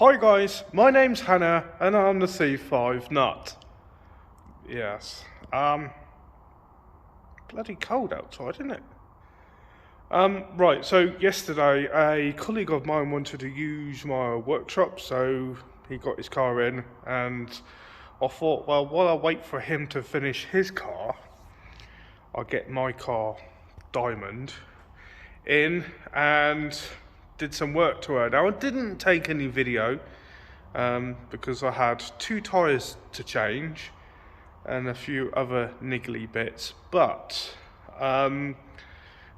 Hi guys, my name's Hannah and I'm the C5 nut. Yes. Bloody cold outside, isn't it? Right, so yesterday a colleague of mine wanted to use my workshop, so he got his car in and I thought, well, while I wait for him to finish his car, I'll get my car, Dimond, in and did some work to her. Now I didn't take any video because I had 2 tyres to change and a few other niggly bits, but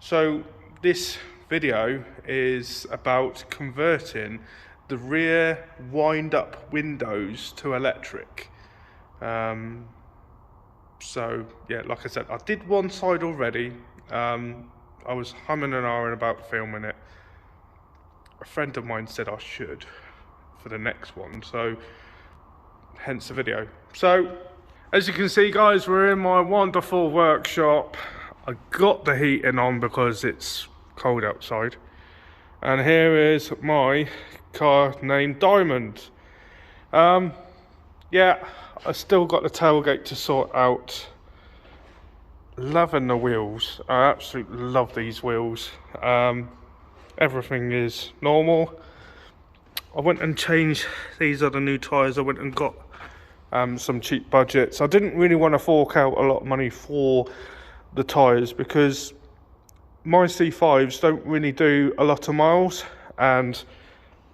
so this video is about converting the rear wind-up windows to electric. So yeah, like I said, I did one side already. I was humming and ahhing about filming it. A friend of mine said I should for the next one, so hence the video. So as you can see guys, we're in my wonderful workshop. I got the heating on because it's cold outside, and here is my car named Dimond. Yeah, I still got the tailgate to sort out. Loving the wheels. I absolutely love these wheels. Everything is normal. I went and changed, these are the new tyres. I went and got some cheap budgets. I didn't really want to fork out a lot of money for the tyres because my C5s don't really do a lot of miles, and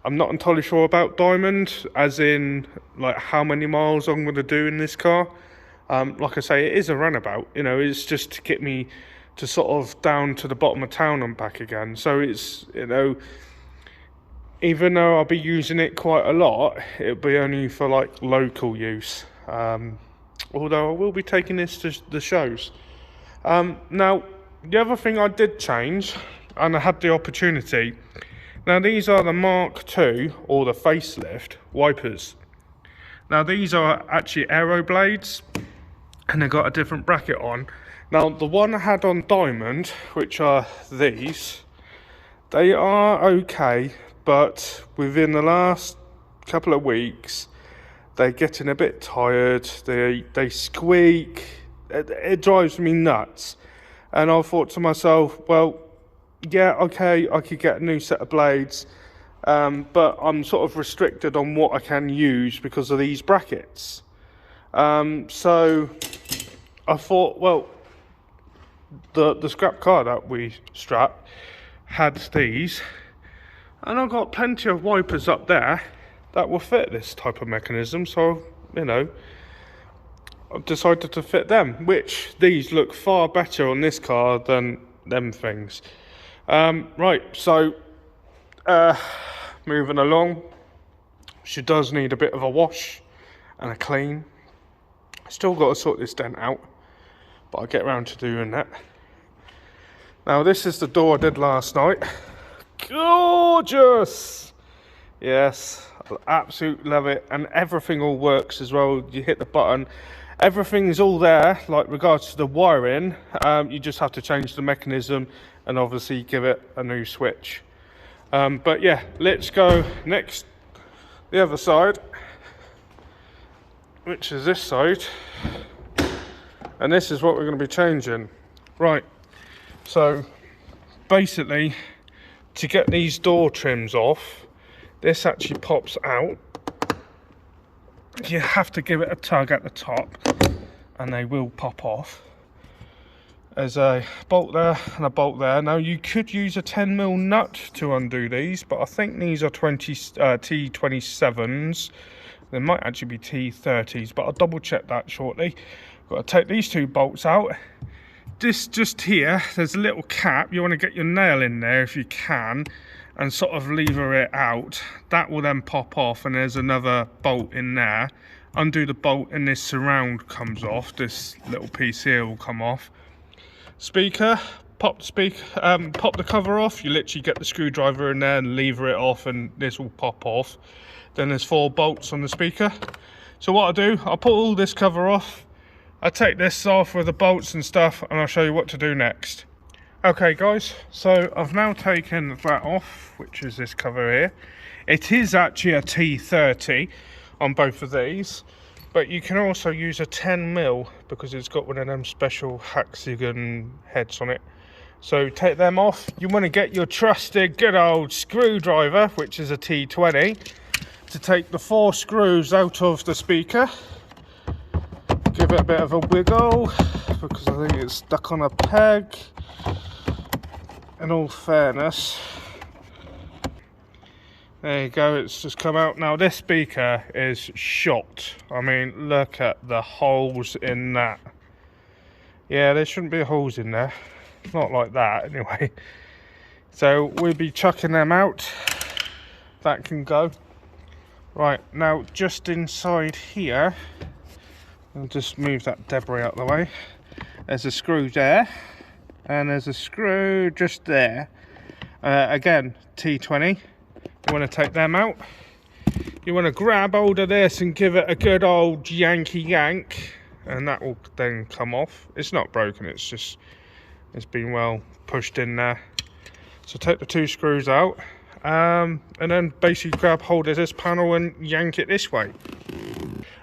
I'm not entirely sure about Dimond, as in like how many miles I'm going to do in this car. Like I say, it is a runabout, you know, it's just to get me to sort of down to the bottom of town and back again. So it's, you know, even though I'll be using it quite a lot, it'll be only for like local use. Although I will be taking this to the shows. Now, the other thing I did change, and I had the opportunity, now these are the Mark II, or the facelift, wipers. Now these are actually aero blades, and they've got a different bracket on. Now the one I had on Dimond, which are these, they are okay, but within the last couple of weeks, they're getting a bit tired, they squeak, it drives me nuts. And I thought to myself, well, yeah, okay, I could get a new set of blades, but I'm sort of restricted on what I can use because of these brackets. So I thought, well, the scrap car that we strapped had these, and I've got plenty of wipers up there that will fit this type of mechanism, so, you know, I've decided to fit them, which these look far better on this car than them things. Right, so moving along, she does need a bit of a wash and a clean. Still got to sort this dent out, but I'll get around to doing that. Now this is the door I did last night. Gorgeous! Yes, I absolutely love it, and everything all works as well. You hit the button, everything's all there. Like regards to the wiring, you just have to change the mechanism and obviously give it a new switch. But yeah, let's go next, the other side, which is this side, and this is what we're going to be changing. Right, so basically, to get these door trims off, this actually pops out. You have to give it a tug at the top and they will pop off. There's a bolt there and a bolt there. Now you could use a 10mm nut to undo these, but I think these are T27s. They might actually be T30s, but I'll double check that shortly. Got to take these 2 bolts out. This just here, there's a little cap. You want to get your nail in there if you can and sort of lever it out. That will then pop off, and there's another bolt in there. Undo the bolt and this surround comes off. This little piece here will come off. Speaker, pop the cover off. You literally get the screwdriver in there and lever it off, and this will pop off. Then there's 4 bolts on the speaker. So what I'll do, I'll put all this cover off, I'll take this off with the bolts and stuff, and I'll show you what to do next. Okay guys, so I've now taken that off, which is this cover here. It is actually a T30 on both of these, but you can also use a 10mm because it's got one of them special hexagon heads on it. So take them off. You want to get your trusted good old screwdriver, which is a T20, to take the 4 screws out of the speaker. Give it a bit of a wiggle because I think it's stuck on a peg. In all fairness, there you go, it's just come out. Now this speaker is shot. I mean, look at the holes in that. Yeah, there shouldn't be holes in there. Not like that anyway. So we'll be chucking them out. That can go. Right, now just inside here, I'll just move that debris out of the way. There's a screw there. And there's a screw just there. Again, T20. You want to take them out. You want to grab hold of this and give it a good old Yankee yank, and that will then come off. It's not broken, it's been well pushed in there. So take the 2 screws out, and then basically grab hold of this panel and yank it this way.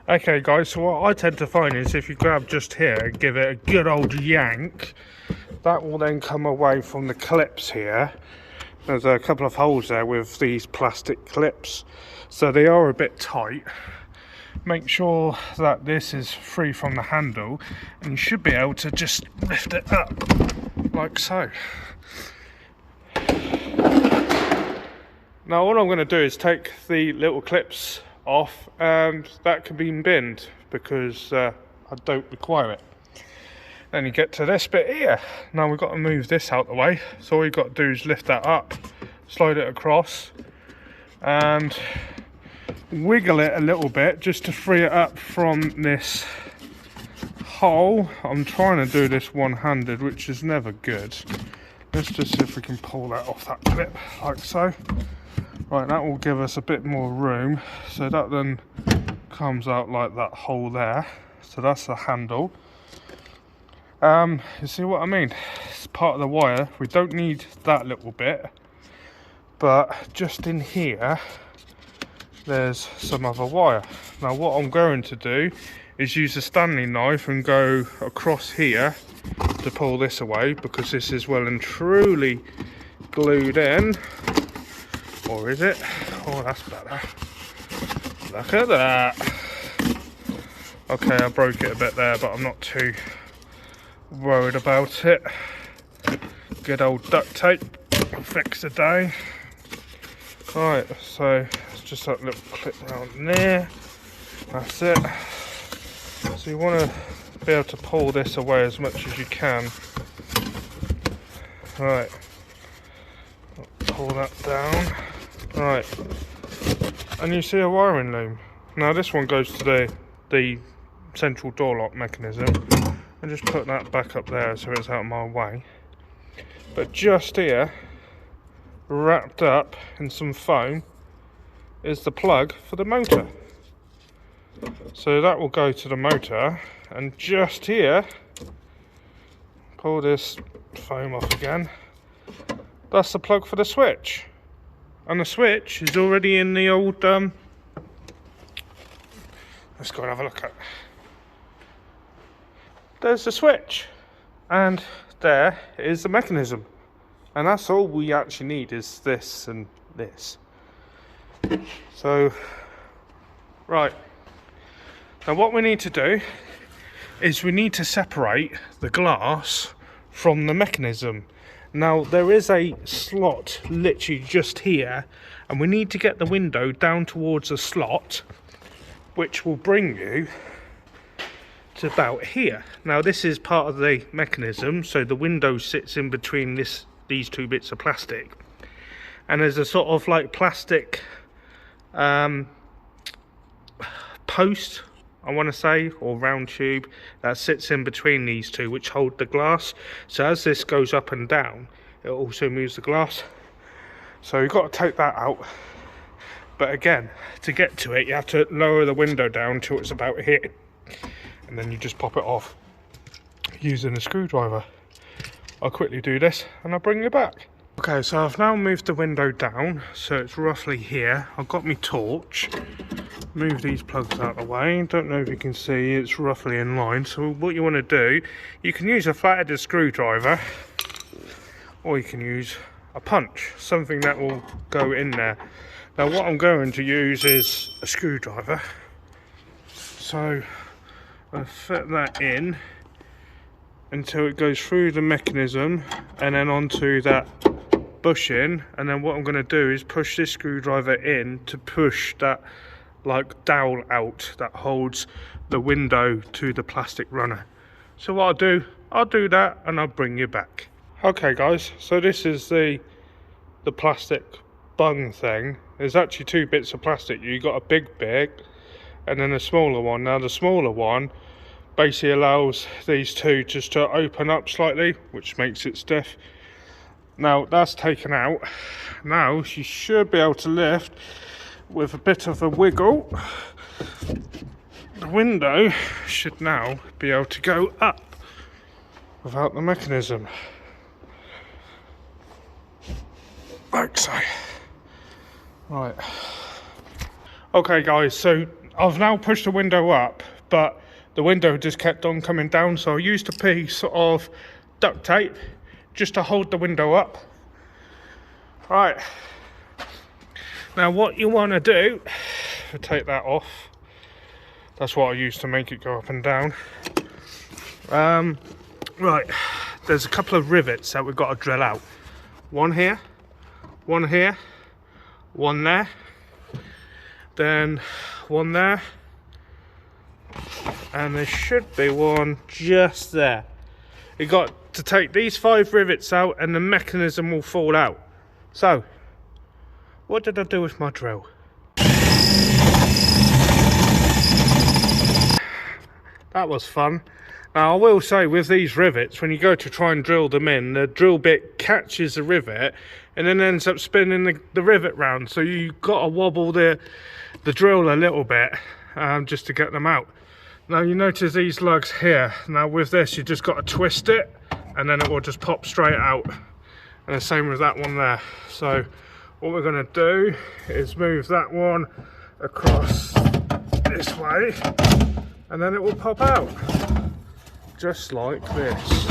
Okay guys, so what I tend to find is if you grab just here and give it a good old yank, that will then come away from the clips here. There's a couple of holes there with these plastic clips, so they are a bit tight. Make sure that this is free from the handle, and you should be able to just lift it up like so. Now all I'm going to do is take the little clips off, and that can be binned because I don't require it. Then you get to this bit here. Now we've got to move this out the way, so all you've got to do is lift that up, slide it across and wiggle it a little bit just to free it up from this hole. I'm trying to do this one-handed, which is never good. Let's just see if we can pull that off that clip like so. Right, that will give us a bit more room, so that then comes out like that hole there. So that's the handle. You see what I mean? It's part of the wire. We don't need that little bit, but just in here there's some other wire. Now what I'm going to do is use a Stanley knife and go across here to pull this away, because this is well and truly glued in. Or is it? Oh, that's better. Look at that. Okay, I broke it a bit there, but I'm not too worried about it. Good old duct tape will fix the day. Right, so it's just that little clip down there. That's it. So you want to be able to pull this away as much as you can. Right, pull that down. Right, and you see a wiring loom. Now this one goes to the central door lock mechanism. And just put that back up there so it's out of my way. But just here, wrapped up in some foam, is the plug for the motor. So that will go to the motor, and just here, pull this foam off again, that's the plug for the switch. And the switch is already in the old, let's go and have a look at it. There's the switch, and there is the mechanism, and that's all we actually need is this and this. So right, now what we need to do is we need to separate the glass from the mechanism. Now there is a slot literally just here, and we need to get the window down towards a slot which will bring you to about here. Now this is part of the mechanism, so the window sits in between these 2 bits of plastic, and there's a sort of like plastic post, I want to say, or round tube that sits in between these 2 which hold the glass. So as this goes up and down, it also moves the glass. So you've got to take that out, but again, to get to it you have to lower the window down till it's about here, and then you just pop it off using a screwdriver. I'll quickly do this and I'll bring you back. Okay, so I've now moved the window down, so it's roughly here. I've got my torch. Move these plugs out of the way. Don't know if you can see, it's roughly in line. So what you want to do, you can use a flathead screwdriver, or you can use a punch, something that will go in there. Now what I'm going to use is a screwdriver. So I fit that in until it goes through the mechanism and then onto that bushing, and then what I'm going to do is push this screwdriver in to push that like dowel out that holds the window to the plastic runner. So what I'll do that and I'll bring you back. Okay guys, so this is the plastic bung thing. There's actually two bits of plastic. You got a big bit and then a smaller one. Now the smaller one basically allows these two just to open up slightly, which makes it stiff. Now that's taken out. Now you should be able to lift with a bit of a wiggle. The window should now be able to go up without the mechanism, like so. Right. Okay guys, so I've now pushed the window up, but the window just kept on coming down, so I used a piece of duct tape just to hold the window up. Right. Now what you want to do, take that off. That's what I used to make it go up and down. Right, there's a couple of rivets that we've got to drill out. One here, one there, then one there, and there should be one just there. You got to take these 5 rivets out and the mechanism will fall out. So what did I do with my drill? That was fun. Now I will say, with these rivets, when you go to try and drill them in, the drill bit catches the rivet and then ends up spinning the rivet round, so you've got to wobble the drill a little bit just to get them out. Now you notice these lugs here. Now with this you just got to twist it and then it will just pop straight out, and the same with that one there. So what we're going to do is move that one across this way and then it will pop out just like this.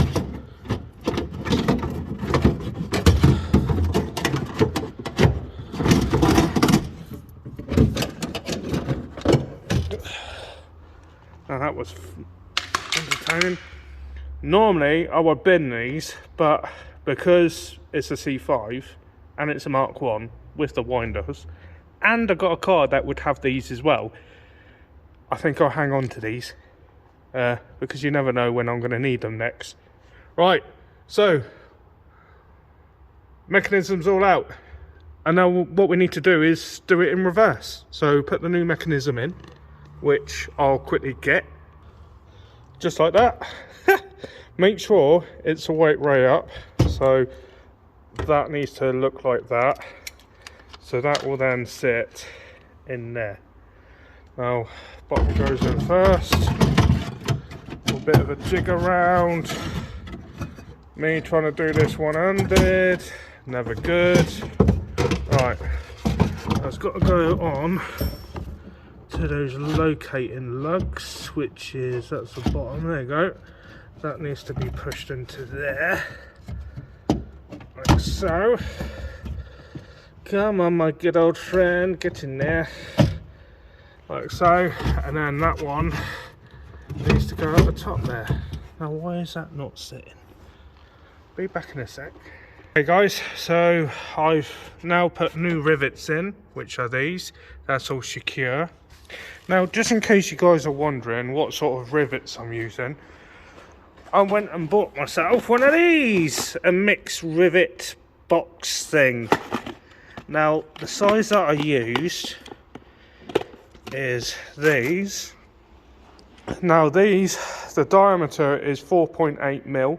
Now that was entertaining. Normally I would bin these, but because it's a C5 and it's a Mark 1 with the winders, and I got a car that would have these as well, I think I'll hang on to these because you never know when I'm going to need them next. Right, so mechanism's all out, and now what we need to do is do it in reverse. So put the new mechanism in, which I'll quickly get, just like that. Make sure it's a weight way up, so that needs to look like that. So that will then sit in there. Now bottom goes in first. A bit of a jig around. Me trying to do this one-handed, never good. Right, that's got to go on to those locating lugs, which is, that's the bottom, there you go. That needs to be pushed into there, like so. Come on my good old friend, get in there, like so. And then that one needs to go at the top there. Now why is that not sitting? Be back in a sec. Hey guys, so I've now put new rivets in, which are these. That's all secure. Now just in case you guys are wondering what sort of rivets I'm using, I went and bought myself one of these, a mixed rivet box thing. Now the size that I used is these. Now these, the diameter is 4.8 mil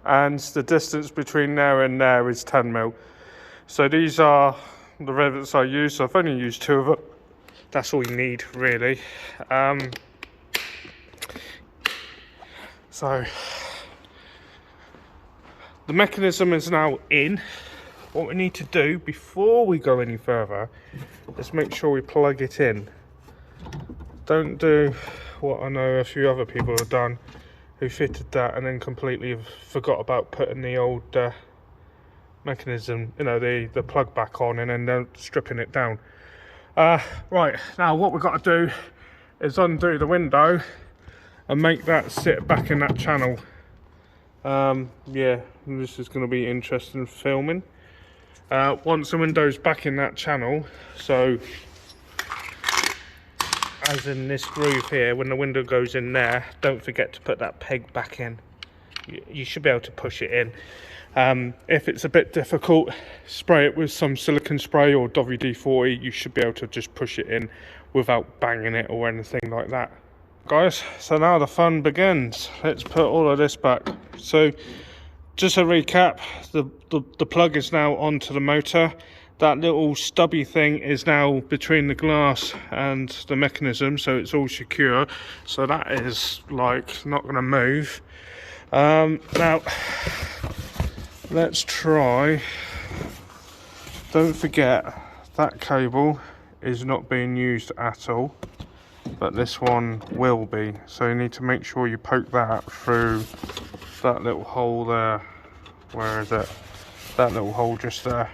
and the distance between there and there is 10 mil. So these are the rivets I use. So I've only used 2 of them. That's all you need really. So The mechanism is now in. What we need to do before we go any further is make sure we plug it in. Don't do what I know a few other people have done, who fitted that and then completely forgot about putting the old mechanism, you know, the plug back on, and then stripping it down. Right, now what we've got to do is undo the window and make that sit back in that channel. Yeah, this is going to be interesting filming. Once the window's back in that channel, so as in this groove here, when the window goes in there, don't forget to put that peg back in. You should be able to push it in. If it's a bit difficult, spray it with some silicone spray or WD-40. You should be able to just push it in without banging it or anything like that. Guys, so now the fun begins. Let's put all of this back. So just a recap, the plug is now onto the motor. That little stubby thing is now between the glass and the mechanism, so it's all secure. So that is like not going to move. Now let's try. Don't forget that cable is not being used at all, but this one will be. So you need to make sure you poke that through that little hole there. Where is it? That little hole just there.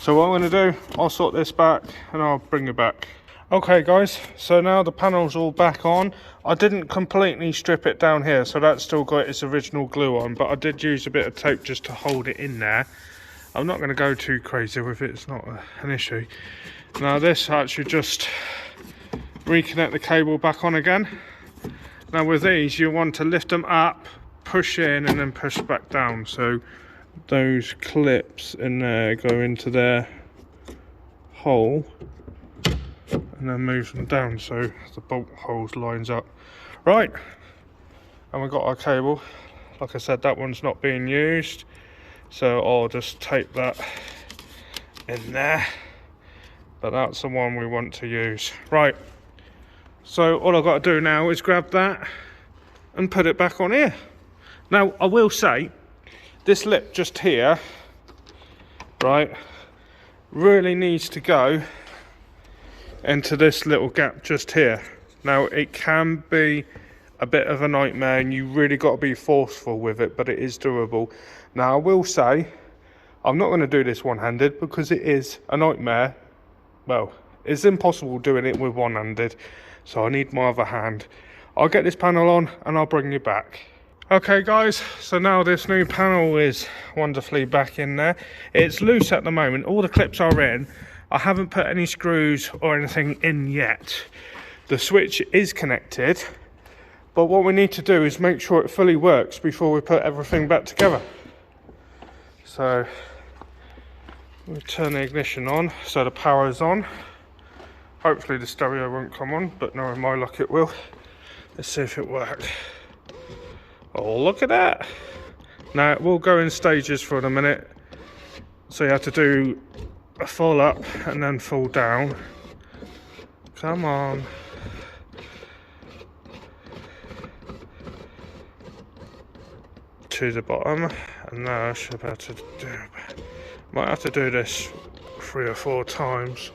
So what I'm going to do, I'll sort this back and I'll bring it back. Okay guys, so now the panel's all back on. I didn't completely strip it down here, so that's still got its original glue on, but I did use a bit of tape just to hold it in there. I'm not going to go too crazy with it, it's not an issue. Now this actually just reconnect the cable back on again. Now with these, you want to lift them up, push in and then push back down, so those clips in there go into their hole and then move them down so the bolt holes lines up. Right, and we've got our cable. Like I said, that one's not being used, so I'll just tape that in there, but that's the one we want to use. Right, so all I've got to do now is grab that and put it back on here. Now I will say, this lip just here, right, really needs to go into this little gap just here. Now it can be a bit of a nightmare and you really got to be forceful with it, but it is doable. Now I will say, I'm not going to do this one-handed because it is a nightmare. Well, it's impossible doing it with one-handed, so I need my other hand. I'll get this panel on and I'll bring you back. Okay guys, so now this new panel is wonderfully back in there. It's loose at the moment, all the clips are in. I haven't put any screws or anything in yet. The switch is connected, but what we need to do is make sure it fully works before we put everything back together. So we'll turn the ignition on, so the power is on. Hopefully the stereo won't come on, but knowing my luck it will. Let's see if it works. Oh, look at that. Now it will go in stages for a minute, so you have to do a full up and then full down. Come on. To the bottom, and now I should be able to do, might have to do this 3 or 4 times,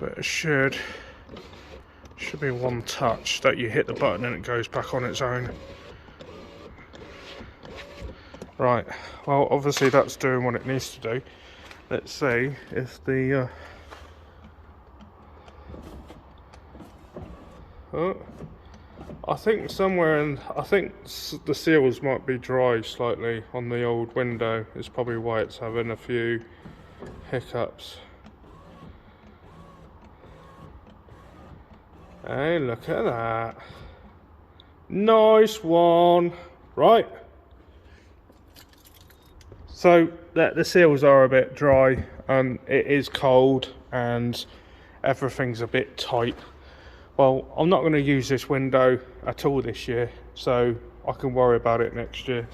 but it should be one touch that you hit the button and it goes back on its own. Right, well obviously that's doing what it needs to do. Let's see if the I think somewhere in, I think the seals might be dry slightly on the old window. It's probably why it's having a few hiccups. Hey, look at that. Nice one. Right. So the seals are a bit dry and it is cold and everything's a bit tight. Well, I'm not going to use this window at all this year, so I can worry about it next year.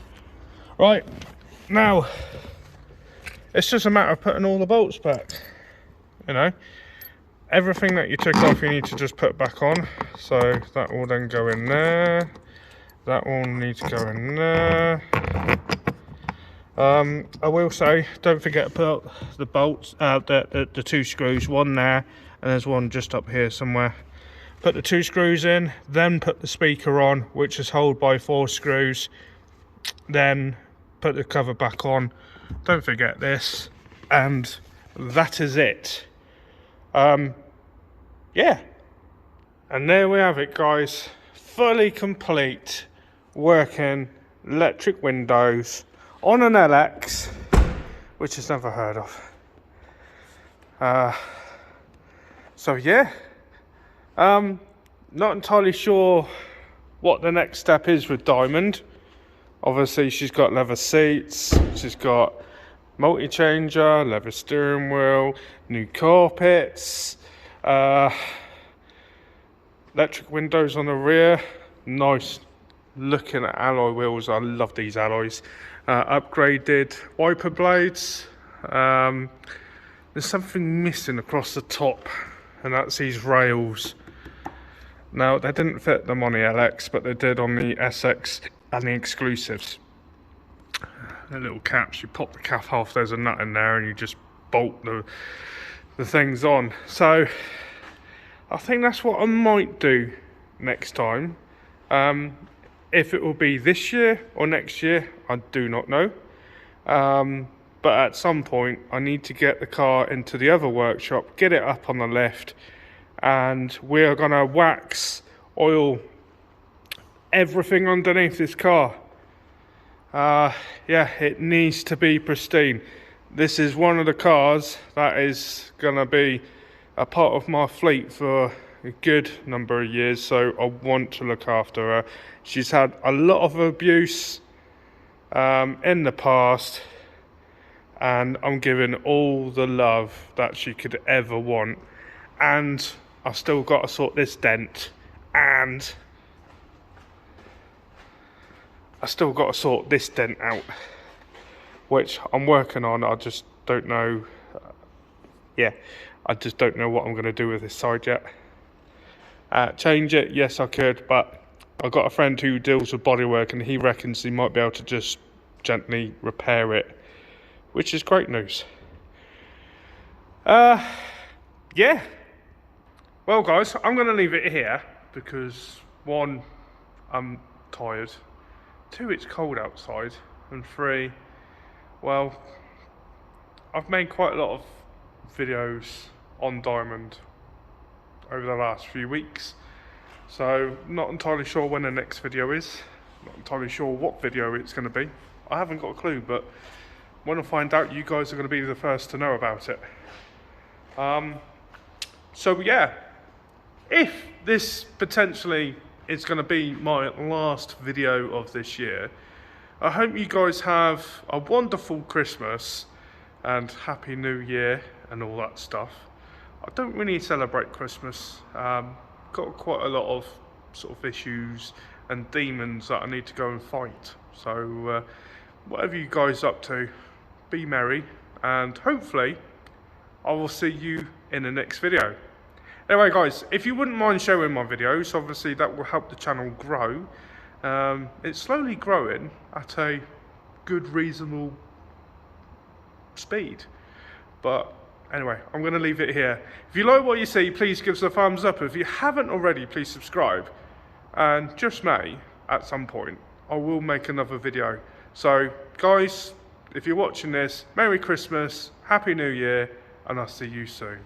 Right, now it's just a matter of putting all the bolts back. You know, everything that you took off you need to just put back on. So that will then go in there, that will need to go in there, I will say, don't forget to put the bolts, the 2 screws, one there, and there's one just up here somewhere. Put the 2 screws in, then put the speaker on, which is held by 4 screws. Then put the cover back on. Don't forget this, and that is it. Yeah, and there we have it, guys. Fully complete working electric windows on an LX, which is never heard of. So yeah, not entirely sure what the next step is with Dimond. Obviously she's got leather seats, she's got multi-changer, leather steering wheel, new carpets, electric windows on the rear, nice looking alloy wheels. I love these alloys. Upgraded wiper blades. There's something missing across the top, and that's these rails. Now they didn't fit them on the LX, but they did on the SX and the exclusives. The little caps, you pop the cap off, there's a nut in there, and you just bolt the things on. So I think that's what I might do next time. If it will be this year or next year, I do not know. But at some point, I need to get the car into the other workshop, get it up on the lift, and we're gonna wax, oil everything underneath this car. Yeah, it needs to be pristine. This is one of the cars that is gonna be a part of my fleet for a good number of years, so I want to look after her. She's had a lot of abuse in the past, and I'm giving all the love that she could ever want. And I've still got to sort this dent, and I still got to sort this dent out, which I'm working on. I just don't know. Yeah, I just don't know what I'm going to do with this side yet. Change it, yes I could, but I've got a friend who deals with bodywork, and he reckons he might be able to just gently repair it, which is great news. Yeah. Well guys, I'm going to leave it here because 1, I'm tired, 2, it's cold outside, and 3, well, I've made quite a lot of videos on Dimond over the last few weeks, so not entirely sure when the next video is, not entirely sure what video it's going to be. I haven't got a clue, but when I find out, you guys are going to be the first to know about it. So yeah, if this potentially is going to be my last video of this year, I hope you guys have a wonderful Christmas and Happy New Year and all that stuff. I don't really celebrate Christmas. Got quite a lot of sort of issues and demons that I need to go and fight. So whatever you guys up to, be merry, and hopefully I will see you in the next video. Anyway guys, if you wouldn't mind sharing my videos, obviously that will help the channel grow. It's slowly growing at a good, reasonable speed. But anyway, I'm going to leave it here. If you like what you see, please give us a thumbs up. If you haven't already, please subscribe. And just may, at some point, I will make another video. So guys, if you're watching this, Merry Christmas, Happy New Year, and I'll see you soon.